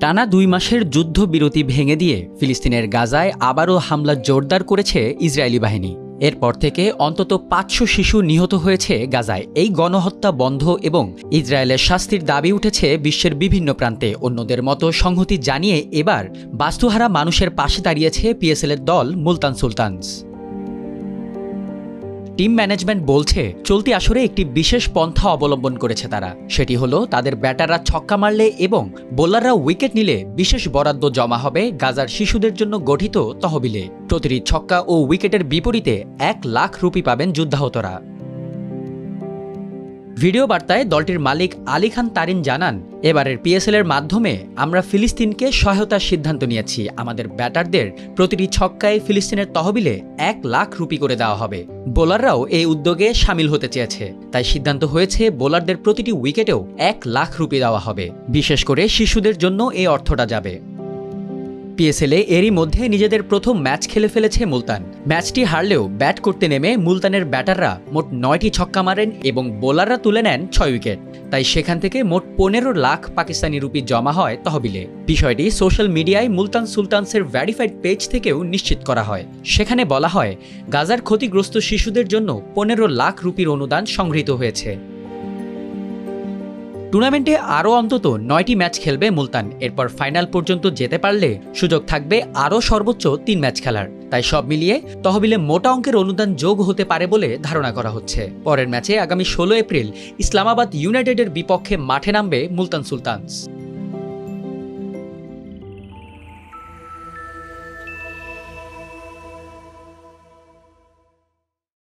টানা ২ মাসের যুদ্ধবিরতি ভেঙে দিয়ে ফিলিস্তিনের গাজায় আবারও হামলা জোরদার করেছে ইসরায়েলি বাহিনী। এরপর থেকে অন্তত ৫০০ শিশু নিহত হয়েছে গাজায়। এই গণহত্যা বন্ধ এবং ইসরায়েলের শাস্তির দাবি উঠেছে বিশ্বের বিভিন্ন প্রান্তে। অন্যদের মতো সংহতি জানিয়ে এবার বাস্তুহারা মানুষের পাশে দাঁড়িয়েছে পিএসএলের দল মুলতান সুলতানস। টিম ম্যানেজমেন্ট বলছে চলতি আসরে একটি বিশেষ পন্থা অবলম্বন করেছে তারা। সেটি হলো তাদের ব্যাটাররা ছক্কা মারলে এবং বোলাররা উইকেট নিলে বিশেষ বরাদ্দ জমা হবে গাজার শিশুদের জন্য গঠিত তহবিলে। প্রতিটি ছক্কা ও উইকেটের বিপরীতে ১ লাখ রুপি পাবেন যুদ্ধাহতরা। ভিডিও বার্তায় দলটির মালিক আলী খান তারিন জানান, এবারের পিএসএলের মাধ্যমে আমরা ফিলিস্তিনকে সহায়তার সিদ্ধান্ত নিয়েছি। আমাদের ব্যাটারদের প্রতিটি ছক্কায় ফিলিস্তিনের তহবিলে ১ লাখ রুপি করে দেওয়া হবে। বোলাররাও এই উদ্যোগে সামিল হতে চেয়েছে, তাই সিদ্ধান্ত হয়েছে বোলারদের প্রতিটি উইকেটেও ১ লাখ রুপি দেওয়া হবে। বিশেষ করে শিশুদের জন্য এই অর্থটা যাবে। পিএসএলে এরই মধ্যে নিজেদের প্রথম ম্যাচ খেলে ফেলেছে মুলতান। ম্যাচটি হারলেও ব্যাট করতে নেমে মুলতানের ব্যাটাররা মোট ৯টি ছক্কা মারেন এবং বোলাররা তুলে নেন ৬ উইকেট। তাই সেখান থেকে মোট ১৫ লাখ পাকিস্তানি রুপি জমা হয় তহবিলে। বিষয়টি সোশ্যাল মিডিয়ায় মুলতান সুলতানসের ভেরিফাইড পেজ থেকেও নিশ্চিত করা হয়। সেখানে বলা হয়, গাজার ক্ষতিগ্রস্ত শিশুদের জন্য ১৫ লাখ রুপির অনুদান সংগৃহীত হয়েছে। টুর্নামেন্টে আরও অন্তত ৯টি ম্যাচ খেলবে মুলতান। এরপর ফাইনাল পর্যন্ত যেতে পারলে সুযোগ থাকবে আরও সর্বোচ্চ ৩ ম্যাচ খেলার। তাই সব মিলিয়ে তহবিলে মোটা অঙ্কের অনুদান যোগ হতে পারে বলে ধারণা করা হচ্ছে। পরের ম্যাচে আগামী ১৬ এপ্রিল ইসলামাবাদ ইউনাইটেডের বিপক্ষে মাঠে নামবে মুলতান সুলতানস।